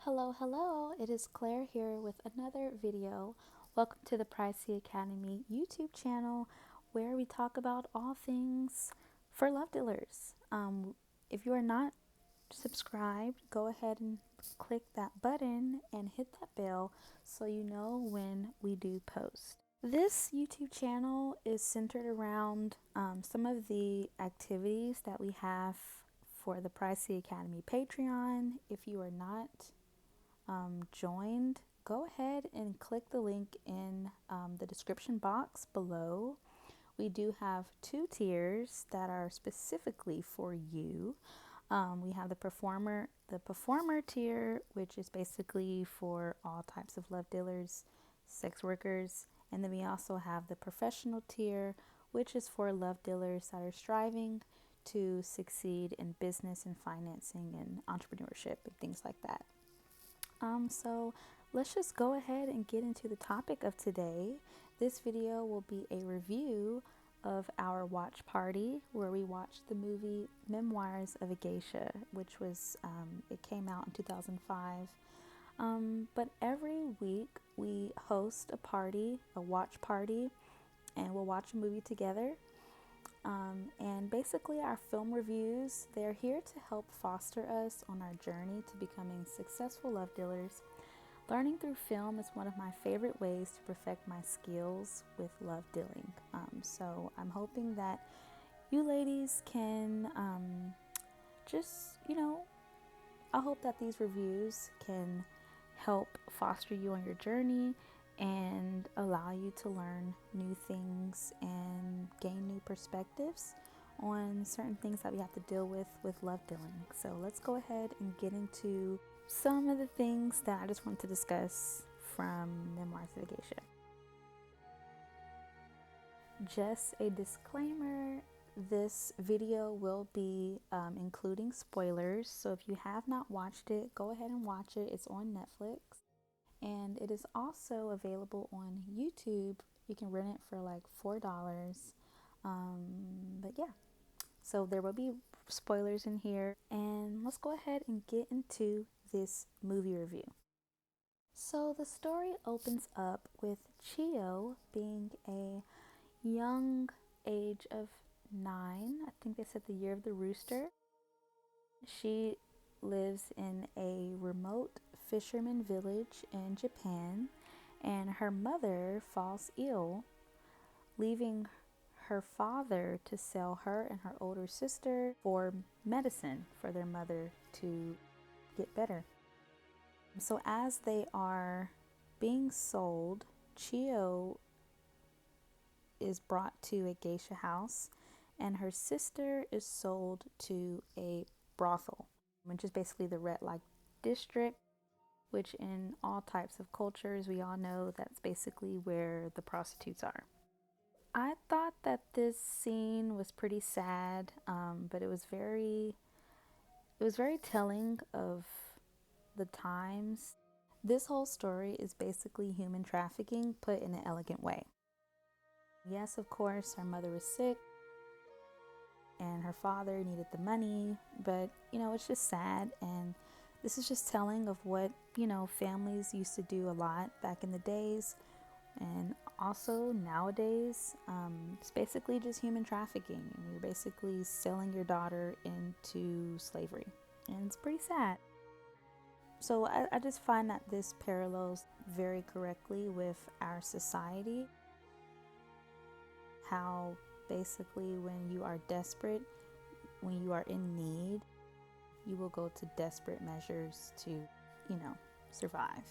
Hello, hello. It is Claire here with another video. Welcome to the Pricey Academy YouTube channel where we talk about all things for love dealers. If you are not subscribed, go ahead and click that button and hit that bell so you know when we do post. This YouTube channel is centered around some of the activities that we have for the Pricey Academy Patreon. If you are not joined, go ahead and click the link in the description box below. We do have two tiers that are specifically for you. We have the performer tier, which is basically for all types of love dealers, sex workers, and then we also have the professional tier, which is for love dealers that are striving to succeed in business and financing and entrepreneurship and things like that. So let's just go ahead and get into the topic of today. This video will be a review of our watch party where we watched the movie Memoirs of a Geisha, which was, it came out in 2005. But every week we host a party, a watch party, and we'll watch a movie together. And basically our film reviews, they're here to help foster us on our journey to becoming successful love dealers. Learning through film is one of my favorite ways to perfect my skills with love dealing. So I'm hoping that you ladies can just, I hope that these reviews can help foster you on your journey and allow you to learn new things and gain new perspectives on certain things that we have to deal with love dealing. So let's go ahead and get into some of the things that I just want to discuss from Memoirs of a Geisha. Just a disclaimer, this video will be including spoilers, so if you have not watched it, go ahead and watch it. It's on Netflix. And it is also available on YouTube. You can rent it for like $4. But yeah, so there will be spoilers in here. And let's go ahead and get into this movie review. So the story opens up with Chio being a young age of 9. I think they said the year of the rooster. She lives in a remote fisherman village in Japan, and her mother falls ill, leaving her father to sell her and her older sister for medicine for their mother to get better. So as they are being sold, Chio is brought to a geisha house and her sister is sold to a brothel, which is basically the red light district, which in all types of cultures, we all know that's basically where the prostitutes are. I thought that this scene was pretty sad, but it was very telling of the times. This whole story is basically human trafficking put in an elegant way. Yes, of course, her mother was sick and her father needed the money, but it's just sad. And this is just telling of what families used to do a lot back in the days, and also nowadays. It's basically just human trafficking, and you're basically selling your daughter into slavery, and it's pretty sad. So I just find that this parallels very correctly with our society. How basically when you are desperate, when you are in need, you will go to desperate measures to, survive.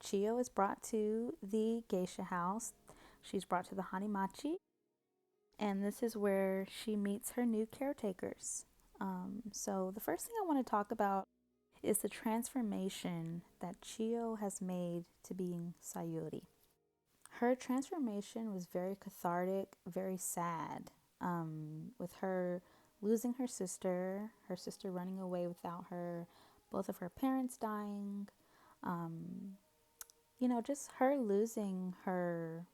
Chio is brought to the geisha house. She's brought to the Hanimachi, and this is where she meets her new caretakers. So the first thing I want to talk about is the transformation that Chio has made to being Sayuri. Her transformation was very cathartic, very sad, with her losing her sister running away without her, both of her parents dying, just her losing her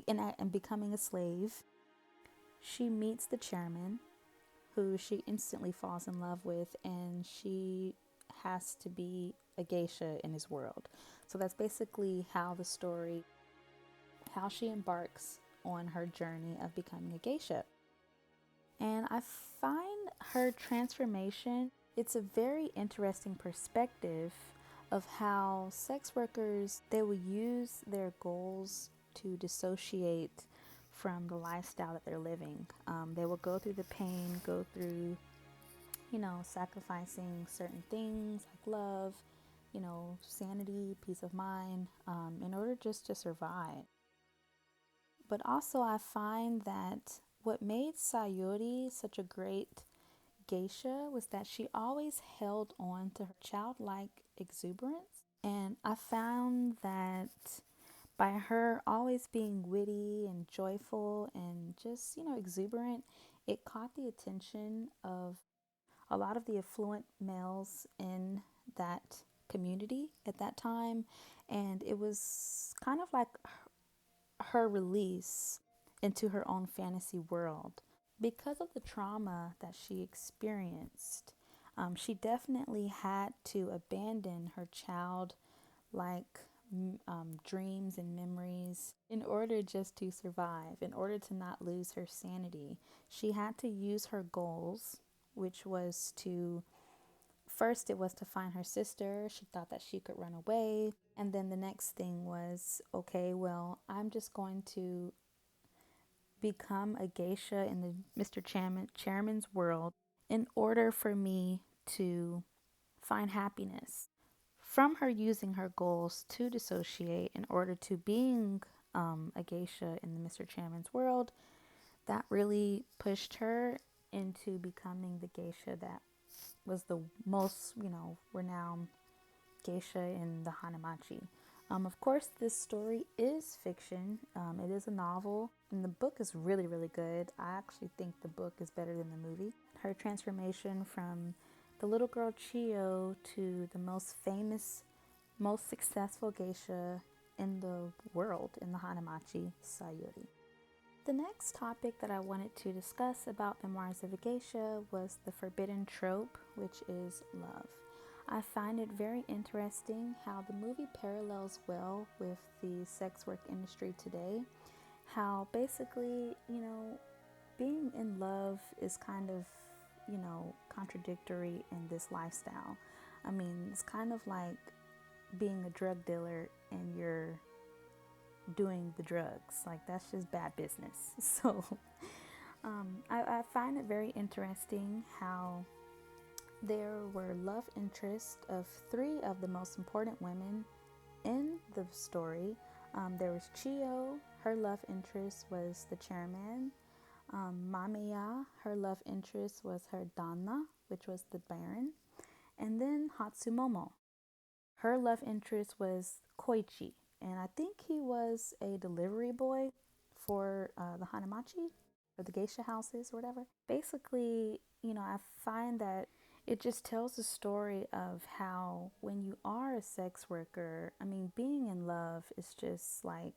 and becoming a slave. She meets the chairman, who she instantly falls in love with, and she has to be a geisha in his world. So that's basically how she embarks on her journey of becoming a geisha. And I find her transformation, it's a very interesting perspective of how sex workers, they will use their goals to dissociate from the lifestyle that they're living. They will go through the pain, go through, sacrificing certain things like love, sanity, peace of mind, in order just to survive. But also, I find that what made Sayuri such a great geisha was that she always held on to her childlike exuberance. And I found that by her always being witty and joyful and just, exuberant, it caught the attention of a lot of the affluent males in that community at that time. And it was kind of like her release into her own fantasy world. Because of the trauma that she experienced, she definitely had to abandon her childlike dreams and memories in order just to survive, in order to not lose her sanity. She had to use her goals, which was to first, it was to find her sister. She thought that she could run away. And then the next thing was, okay, well, I'm just going to become a geisha in the Mr. Chairman's world in order for me to find happiness. From her using her goals to dissociate in order to being a geisha in the Mr. Chairman's world, that really pushed her into becoming the geisha that was the most, renowned geisha in the Hanamachi. Of course, this story is fiction. It is a novel, and the book is really, really good. I actually think the book is better than the movie. Her transformation from the little girl Chiyo to the most famous, most successful geisha in the world, in the Hanamachi, Sayuri. The next topic that I wanted to discuss about Memoirs of a Geisha was the forbidden trope, which is love. I find it very interesting how the movie parallels well with the sex work industry today. How basically, being in love is kind of, contradictory in this lifestyle. I mean, it's kind of like being a drug dealer and you're doing the drugs. Like, that's just bad business. So I find it very interesting how there were love interests of three of the most important women in the story. There was Chiyo, her love interest was the chairman. Mamiya, her love interest was her Danna, which was the baron. And then Hatsumomo, her love interest was Koichi. And I think he was a delivery boy for the Hanamachi or the geisha houses or whatever. Basically, I find that it just tells the story of how when you are a sex worker, I mean, being in love is just like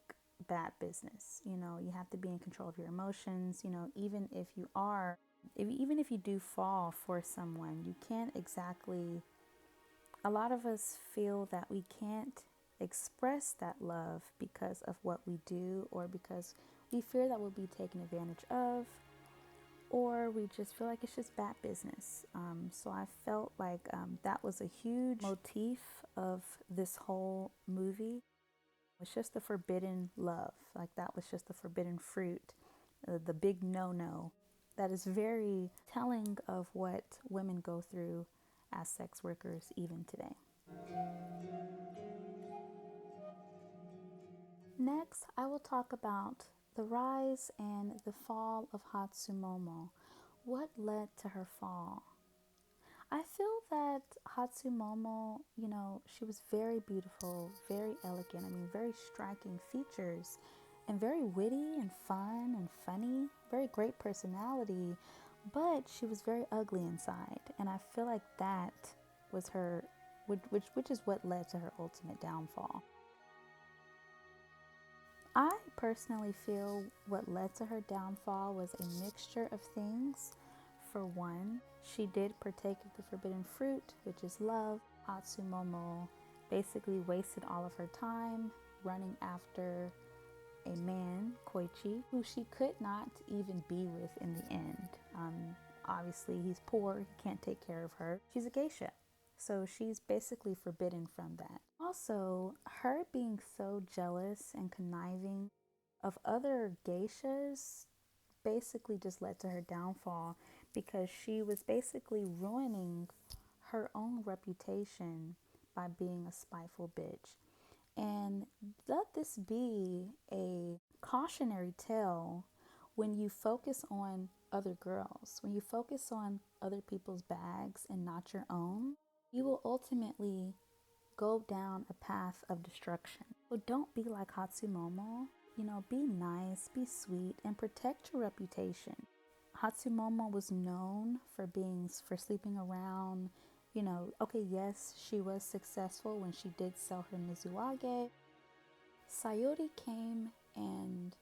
bad business. You have to be in control of your emotions. Even if even if you do fall for someone, you can't exactly, a lot of us feel that we can't express that love because of what we do, or because we fear that we'll be taken advantage of, or we just feel like it's just bad business. So I felt like that was a huge motif of this whole movie. It's just the forbidden love. Like, that was just the forbidden fruit, the big no-no. That is very telling of what women go through as sex workers even today. Next, I will talk about the rise and the fall of Hatsumomo. What led to her fall? I feel that Hatsumomo, she was very beautiful, very elegant, very striking features, and very witty and fun and funny, very great personality, but she was very ugly inside. And I feel like that was her, which is what led to her ultimate downfall. I personally feel what led to her downfall was a mixture of things. for one, she did partake of the forbidden fruit, which is love. Hatsumomo basically wasted all of her time running after a man, Koichi, who she could not even be with in the end. Obviously, he's poor, he can't take care of her. She's a geisha, so she's basically forbidden from that. Also, her being so jealous and conniving of other geishas basically just led to her downfall, because she was basically ruining her own reputation by being a spiteful bitch. And let this be a cautionary tale: when you focus on other girls, when you focus on other people's bags and not your own, you will ultimately go down a path of destruction. So don't be like Hatsumomo. Be nice, be sweet, and protect your reputation. Hatsumomo was known for sleeping around. Okay, yes, she was successful when she did sell her Mizuage. Sayori came and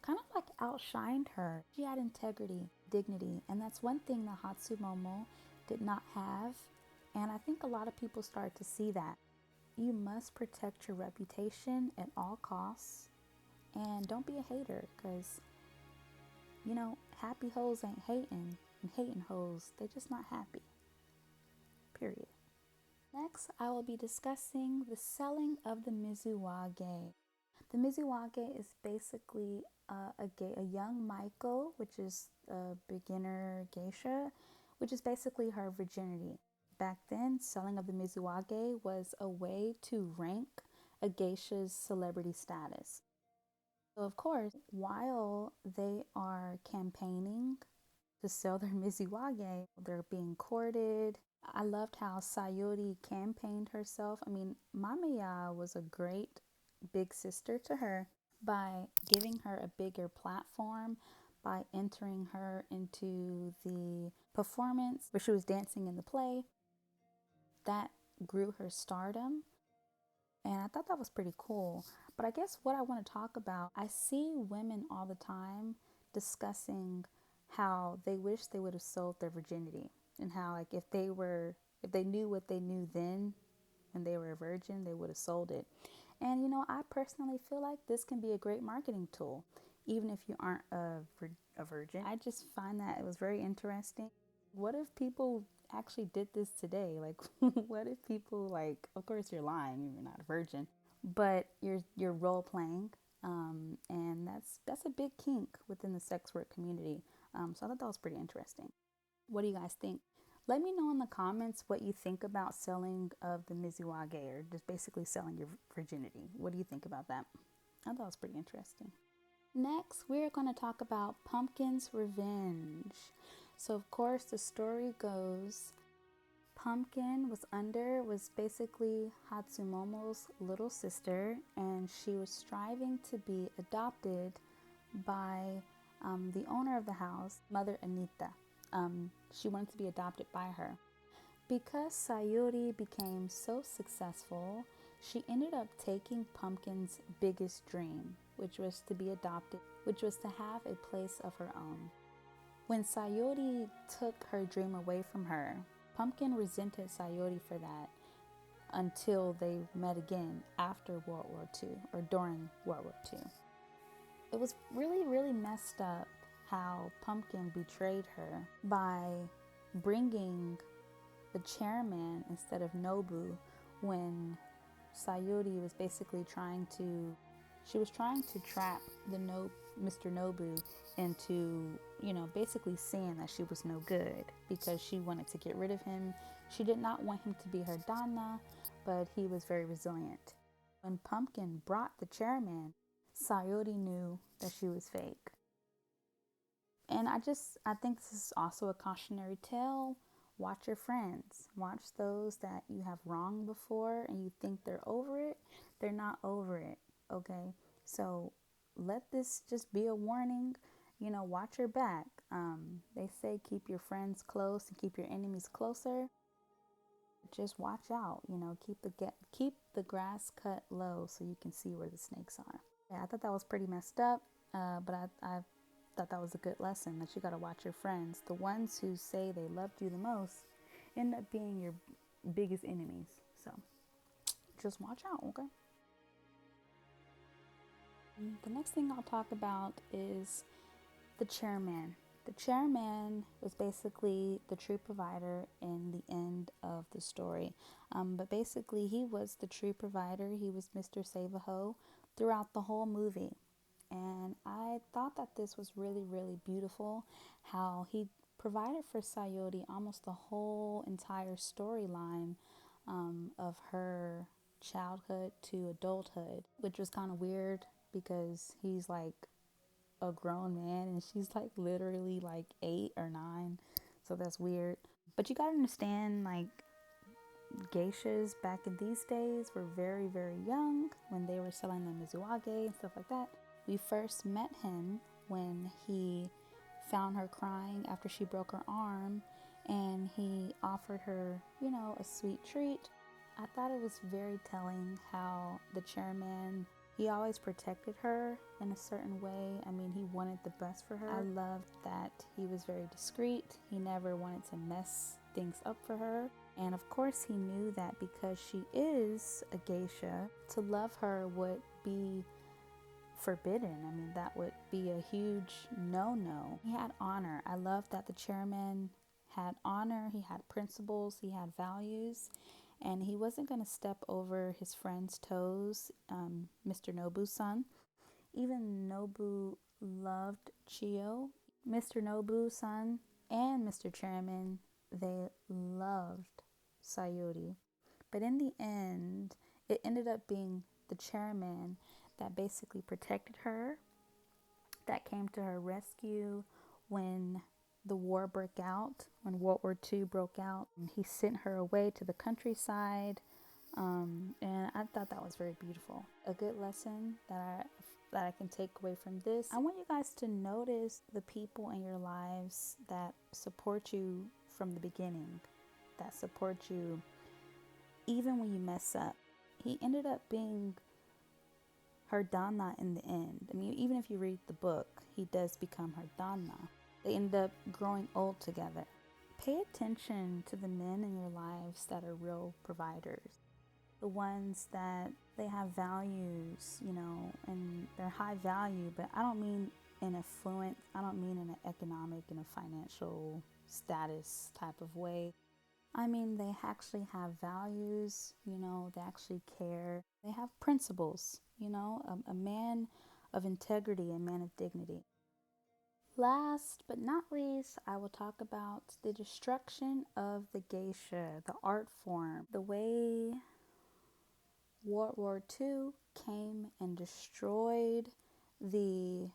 kind of like outshined her. She had integrity, dignity, and that's one thing that Hatsumomo did not have. And I think a lot of people start to see that. You must protect your reputation at all costs, and don't be a hater, because happy hoes ain't hating, and hating hoes, they just not happy. Period. Next, I will be discussing the selling of the Mizuage. The Mizuage is basically a young Maiko, which is a beginner geisha, which is basically her virginity. Back then, selling of the Mizuage was a way to rank a geisha's celebrity status. So, of course, while they are campaigning to sell their Mizuage, they're being courted. I loved how Sayori campaigned herself. I mean, Mamiya was a great big sister to her by giving her a bigger platform, by entering her into the performance where she was dancing in the play. That grew her stardom, and I thought that was pretty cool. But I guess what I want to talk about, I see women all the time discussing how they wish they would have sold their virginity, and how, like, if they knew what they knew then when they were a virgin, they would have sold it. And I personally feel like this can be a great marketing tool, even if you aren't a virgin. I just find that it was very interesting. What if people actually did this today? Like, what if people, like, of course you're lying, you're not a virgin, but you're role playing, and that's a big kink within the sex work community. So I thought that was pretty interesting. What do you guys think? Let me know in the comments what you think about selling of the Mizuage, or just basically selling your virginity. What do you think about that? I thought it was pretty interesting. Next, we're going to talk about Pumpkin's revenge. So, of course, the story goes, Pumpkin was basically Hatsumomo's little sister, and she was striving to be adopted by the owner of the house, Mother Anita. She wanted to be adopted by her. Because Sayori became so successful, she ended up taking Pumpkin's biggest dream, which was to be adopted, which was to have a place of her own. When Sayori took her dream away from her, Pumpkin resented Sayori for that until they met again after World War II, or during World War II. It was really, really messed up how Pumpkin betrayed her by bringing the chairman instead of Nobu, when Sayori was basically trying to trap Mr. Nobu into, basically saying that she was no good, because she wanted to get rid of him. She did not want him to be her Dana, but he was very resilient. When Pumpkin brought the chairman, Sayori knew that she was fake. And I think this is also a cautionary tale. Watch your friends. Watch those that you have wronged before and you think they're over it. They're not over it, okay? So let this just be a warning. Watch your back. They say keep your friends close and keep your enemies closer. Just watch out. Keep the grass cut low so you can see where the snakes are. Yeah, I thought that was pretty messed up, but I thought that was a good lesson, that you got to watch your friends. The ones who say they loved you the most end up being your biggest enemies. So just watch out, okay? The next thing I'll talk about is the chairman. The chairman was basically the true provider in the end of the story. But basically, he was the true provider. He was Mr. Save-A-Ho throughout the whole movie. And I thought that this was really, really beautiful, how he provided for Sayori almost the whole entire storyline of her childhood to adulthood, which was kind of weird because he's like a grown man and she's like literally like 8 or 9. So that's weird. But you gotta understand, like, geishas back in these days were very, very young when they were selling the mizuage and stuff like that. We first met him when he found her crying after she broke her arm, and he offered her, you know, a sweet treat. I thought it was very telling how the chairman, he always protected her in a certain way. I mean, he wanted the best for her. I loved that he was very discreet. He never wanted to mess things up for her. And of course, he knew that because she is a geisha, to love her would be forbidden. I mean, that would be a huge no-no. He had honor. I love that the chairman had honor, he had principles, he had values, and he wasn't going to step over his friend's toes, Mr. Nobu-san. Even Nobu loved Chio. Mr. Nobu-san and Mr. Chairman, they loved Sayuri. But in the end, it ended up being the chairman that basically protected her, that came to her rescue when the war broke out, when World War II broke out. He sent her away to the countryside, and I thought that was very beautiful. A good lesson that I can take away from this. I want you guys to notice the people in your lives that support you from the beginning, that support you even when you mess up. He ended up being her Dana in the end. I mean, even if you read the book, he does become her Dana. They end up growing old together. Pay attention to the men in your lives that are real providers. The ones that they have values, you know, and they're high value, but I don't mean in affluent, I don't mean in an economic and a financial status type of way. I mean, they actually have values, you know, they actually care. They have principles, you know, a man of integrity, a man of dignity. Last but not least, I will talk about the destruction of the geisha, the art form, the way World War II came and destroyed the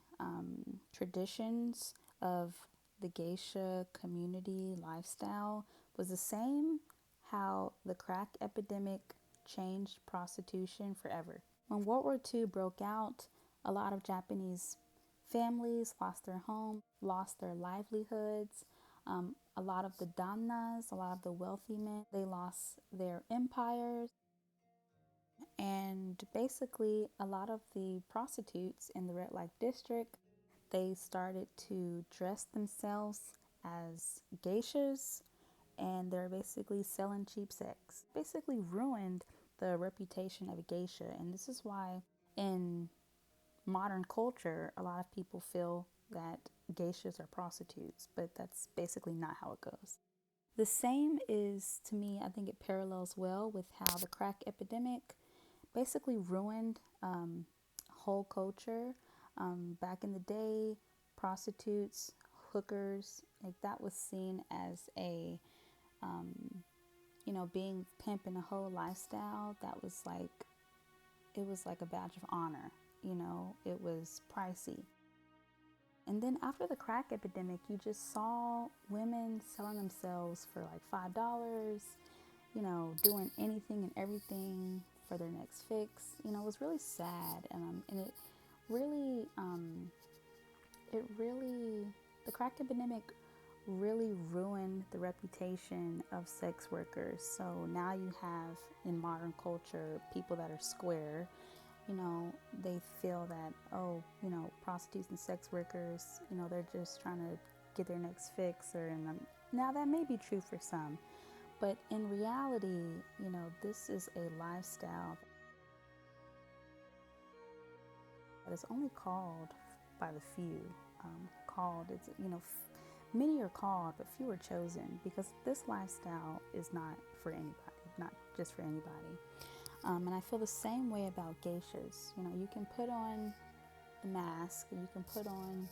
traditions of the geisha community lifestyle was the same how the crack epidemic changed prostitution forever. When World War II broke out, a lot of Japanese families lost their home, lost their livelihoods. A lot of the danas, a lot of the wealthy men, they lost their empires. And basically, a lot of the prostitutes in the red light district, they started to dress themselves as geishas, and they're basically selling cheap sex. Basically ruined the reputation of a geisha. And this is why in modern culture, a lot of people feel that geishas are prostitutes, but that's basically not how it goes. The same is, to me, I think it parallels well with how the crack epidemic basically ruined whole culture. Back in the day, prostitutes, hookers, like that was seen as a, you know, being pimp in a whole lifestyle. That was like, it was like a badge of honor, you know, it was pricey. And then after the crack epidemic, you just saw women selling themselves for like $5, you know, doing anything and everything for their next fix. You know, it was really sad, and it really, the crack epidemic really ruined the reputation of sex workers. So now you have in modern culture people that are square, they feel that, oh, prostitutes and sex workers, they're just trying to get their next fix, now that may be true for some, but in reality, this is a lifestyle that is only called by the few. Many are called, but few are chosen, because this lifestyle is not for anybody, not just for anybody. And I feel the same way about geishas. You can put on the mask, and you can put on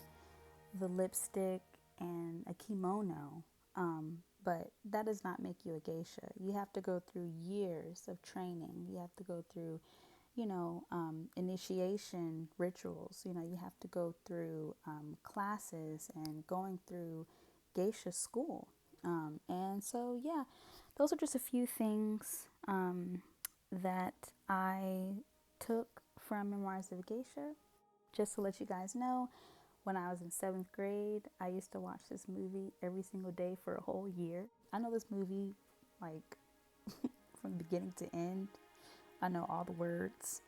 the lipstick and a kimono, but that does not make you a geisha. You have to go through years of training. You have to go through, initiation rituals. You have to go through classes and going through geisha school. And so, yeah, those are just a few things that I took from Memoirs of Geisha. Just to let you guys know, when I was in 7th grade, I used to watch this movie every single day for a whole year. I know this movie like from beginning to end. I know all the words.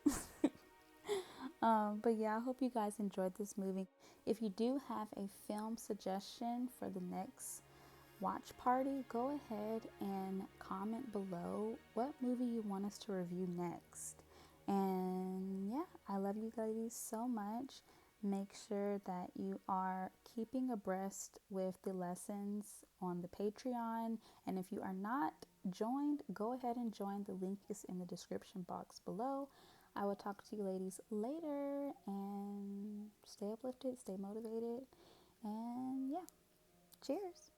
But yeah, I hope you guys enjoyed this movie. If you do have a film suggestion for the next watch party, go ahead and comment below what movie you want us to review next. And yeah, I love you ladies so much. Make sure that you are keeping abreast with the lessons on the Patreon. And if you are not joined, go ahead and join. The link is in the description box below. I will talk to you ladies later, and stay uplifted, stay motivated, and yeah, cheers.